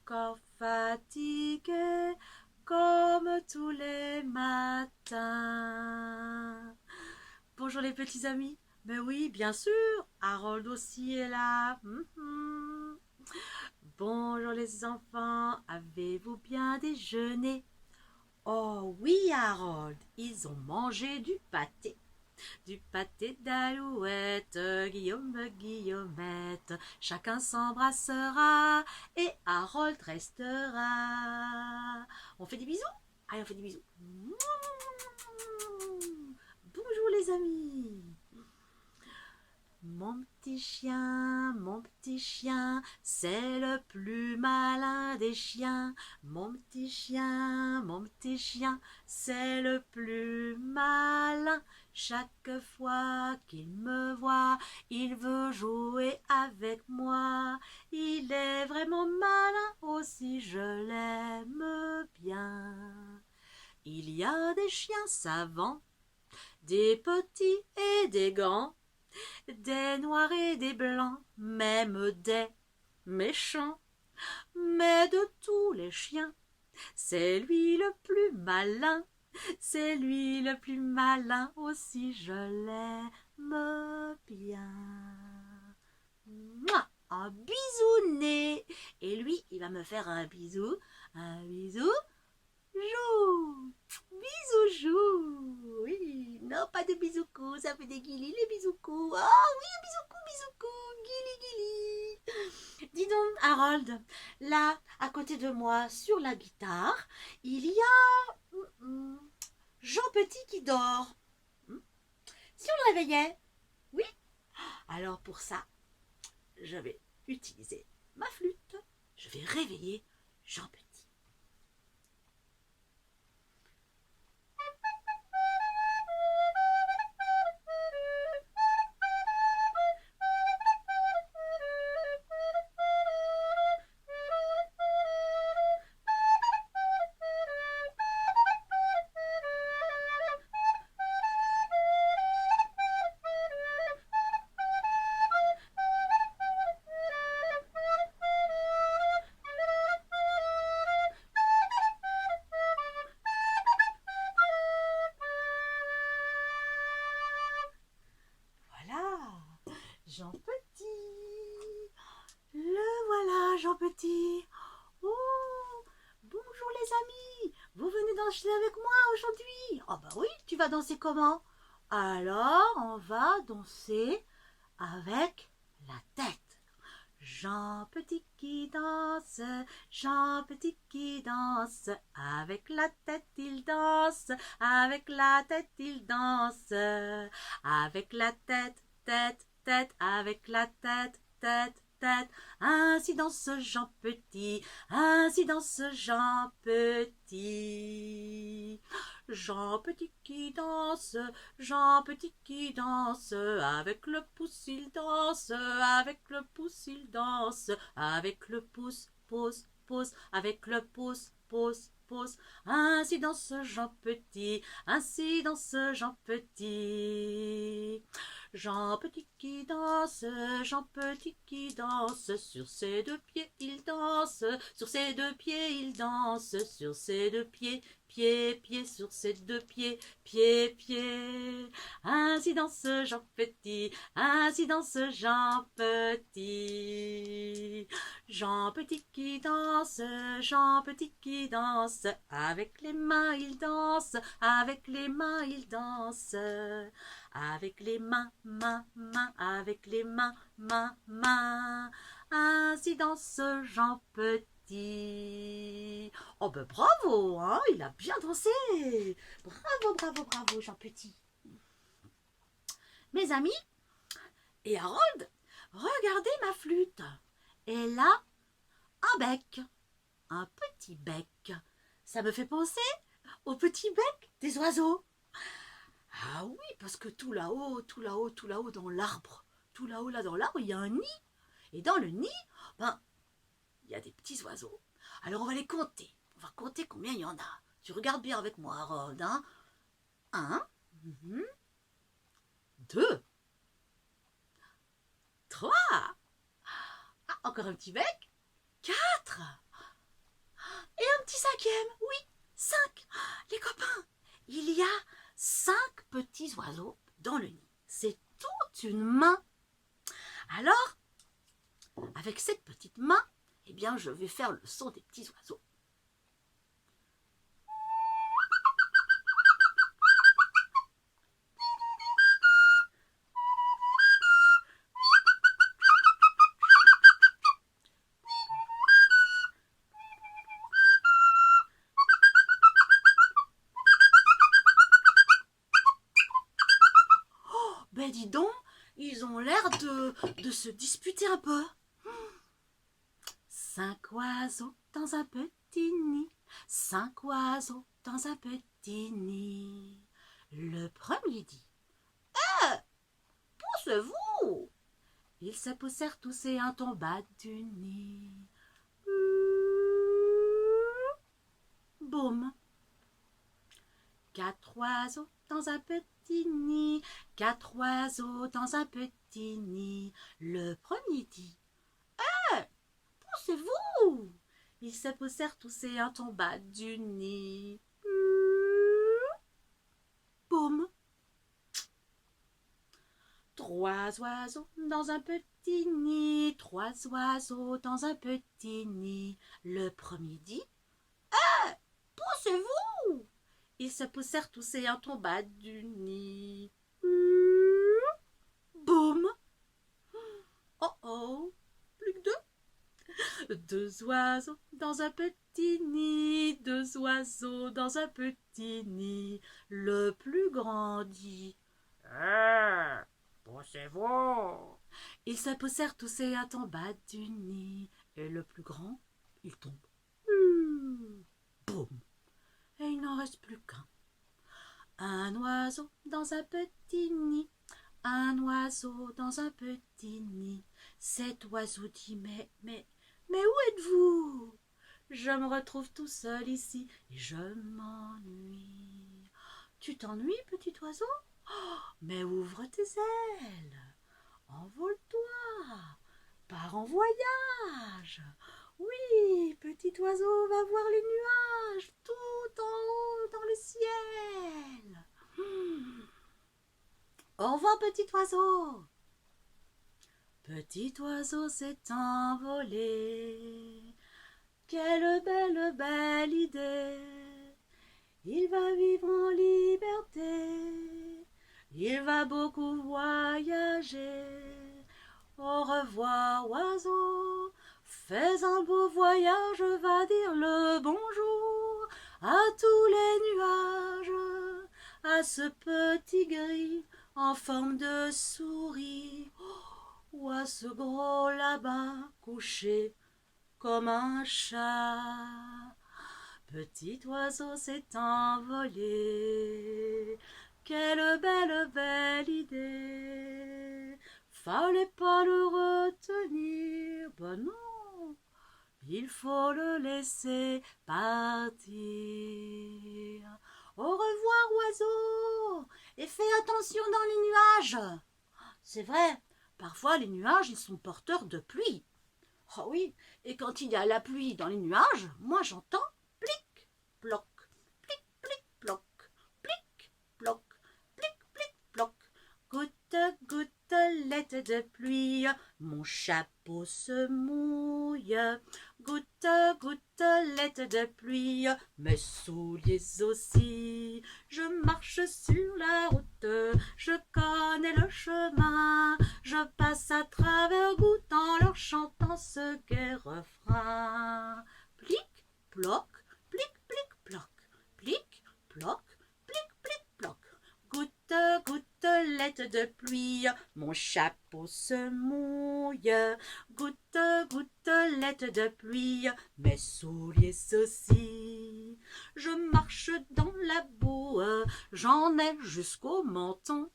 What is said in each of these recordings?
encore fatigué comme tous les matins. Bonjour les petits amis. Ben oui, bien sûr, Harold aussi est là. Bonjour les enfants, avez-vous bien déjeuné? Oh oui, Harold, ils ont mangé du pâté d'alouette, Guillaume, Guillaumette. Chacun s'embrassera et Harold restera. On fait des bisous? Allez, on fait des bisous. Bonjour les amis. Mon petit chien, c'est le plus malin des chiens. Mon petit chien, c'est le plus malin. Chaque fois qu'il me voit, il veut jouer avec moi. Il est vraiment malin aussi, je l'aime bien. Il y a des chiens savants, des petits et des grands, des noirs et des blancs, même des méchants. Mais de tous les chiens, c'est lui le plus malin. C'est lui le plus malin aussi, je l'aime bien. Mouah, un bisounet. Et lui, il va me faire un bisou. Un bisou. Jou. Bisou, jou. Oui, non, pas de bisoucou, ça fait des guilis, les bisoucous. Ah oui, bisoucou, guili, guili. Dis donc, Harold, là, à côté de moi, sur la guitare, il y a Jean Petit qui dort. Si on le réveillait? Oui. Alors pour ça, je vais utiliser ma flûte. Je vais réveiller Jean Petit. Voilà, Jean Petit. Le voilà, Jean Petit. Oh, bonjour les amis. Vous venez danser avec moi aujourd'hui? Oh bah oui, tu vas danser comment? Alors, on va danser avec la tête. Jean Petit qui danse, Jean Petit qui danse, avec la tête il danse, avec la tête il danse, avec la tête, tête, tête, avec la tête, tête, tête. Ainsi danse Jean Petit, ainsi danse Jean Petit. Jean Petit qui danse, Jean Petit qui danse, avec le pouce il danse, avec le pouce il danse, avec le pouce, pouce, pouce, avec le pouce, pouce, pouce. Ainsi danse Jean Petit, ainsi danse Jean Petit. Jean Petit qui danse, Jean Petit qui danse, sur ses deux pieds il danse, sur ses deux pieds il danse, sur ses deux pieds, pieds, pieds, sur ses deux pieds, pieds, pieds. Ainsi danse Jean Petit, ainsi danse Jean Petit. Jean Petit qui danse, Jean Petit qui danse, avec les mains il danse, avec les mains il danse. Avec les mains, mains, mains, avec les mains, mains, mains. Ainsi danse Jean Petit. Oh ben bravo, hein, il a bien dansé. Bravo, bravo, bravo, Jean Petit. Mes amis et Harold, regardez ma flûte. Elle a un bec, un petit bec. Ça me fait penser au petit bec des oiseaux. Ah oui, parce que tout là-haut, tout là-haut, tout là-haut dans l'arbre, tout là-haut là dans l'arbre, il y a un nid. Et dans le nid, ben, il y a des petits oiseaux. Alors on va les compter. On va compter combien il y en a. Tu regardes bien avec moi, Harold. Hein. Un, deux, trois. Ah, encore un petit bec. Quatre. cinquième, oui, 5. Les copains, il y a 5 petits oiseaux dans le nid. C'est toute une main. Alors, avec cette petite main, eh bien, je vais faire le son des petits oiseaux. Ben dis donc, ils ont l'air de se disputer un peu. 5 oiseaux dans un petit nid, 5 oiseaux dans un petit nid. Le premier dit « Poussez-vous !» Ils se poussèrent tous et un tomba du nid. Boum. 4 oiseaux dans un petit nid, 4 oiseaux dans un petit nid. Le premier dit poussez-vous !» Ils se poussèrent tous et un tomba du nid. Boum. 3 oiseaux dans un petit nid, 3 oiseaux dans un petit nid. Le premier dit poussez-vous !» Ils se poussèrent tous et un tomba du nid. Boum. Oh oh, plus que 2. 2 oiseaux dans un petit nid, 2 oiseaux dans un petit nid. Le plus grand dit poussez-vous !» Ils se poussèrent tous et un tomba du nid. Et le plus grand, il tombe. Boum. Et il n'en reste plus qu'un. Un oiseau dans un petit nid, un oiseau dans un petit nid. Cet oiseau dit mais où êtes-vous? Je me retrouve tout seul ici et je m'ennuie. Tu t'ennuies, petit oiseau? Mais ouvre tes ailes, envole-toi, pars en voyage. Oui, petit oiseau, va voir les nuages tout en haut dans le ciel. Au revoir, petit oiseau. Petit oiseau s'est envolé. Quelle belle, belle idée. Il va vivre en liberté. Il va beaucoup voyager. Au revoir, oiseau. Fais un beau voyage, va dire le bonjour à tous les nuages, à ce petit gris en forme de souris, ou à ce gros là-bas couché comme un chat. Petit oiseau s'est envolé, quelle belle, belle idée. Fallait pas le retenir, ben non, il faut le laisser partir. Au revoir, oiseau, et fais attention dans les nuages. C'est vrai, parfois les nuages, ils sont porteurs de pluie. Oh oui, et quand il y a la pluie dans les nuages, moi j'entends plic, ploc, plic, plic, ploc, plic, ploc, plic, plic, ploc. Goutte, gouttelette de pluie, mon chapeau se mouille. Goutte, gouttelette de pluie, mes souliers aussi. Je marche sur la route, je connais le chemin. Je passe à travers gouttes en leur chantant ce gai refrain. Plic, ploc, plic, plic, ploc, plic, ploc, plic, plic, ploc. Goutte, gouttelette de pluie, mon chapeau se mouille. Goutte, gouttelette de pluie, mes souliers aussi. Je marche dans la boue, j'en ai jusqu'au menton.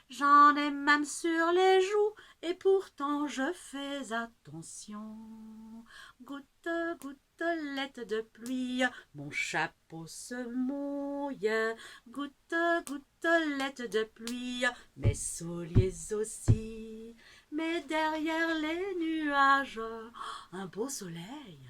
J'en ai même sur les joues, et pourtant je fais attention. Goutte, gouttelette de pluie, mon chapeau se mouille. Goutte, gouttelette de pluie, mes souliers aussi. Mais derrière les nuages, un beau soleil.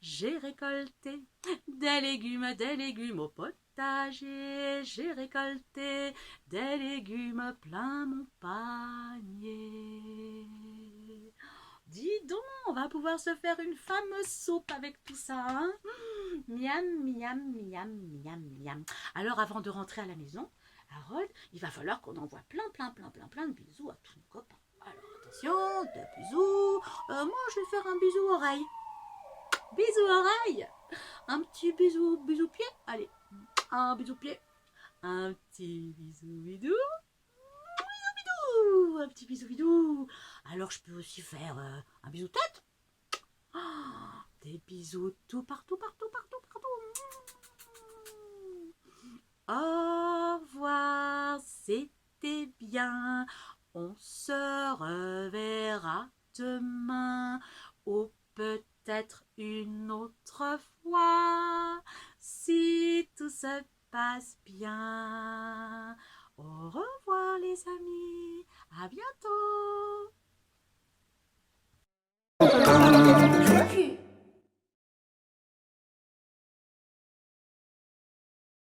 j'ai récolté des légumes au potager. J'ai récolté des légumes plein mon panier. Dis donc, on va pouvoir se faire une fameuse soupe avec tout ça, hein? Miam, miam, miam, miam, miam. Alors, avant de rentrer à la maison, Harold, il va falloir qu'on envoie plein de bisous à tous nos copains. Alors, attention, 2 bisous. Moi, je vais faire un bisou oreille. Bisou oreille. Un petit bisou pied. Allez, un bisou pied. Un petit bisou bidou. Un petit bisou bidou. Alors, je peux aussi faire un bisou tête. Oh, des bisous tout partout. Au revoir, c'était bien. On se reverra demain ou peut-être une autre fois si tout se passe bien. Au revoir les amis, à bientôt.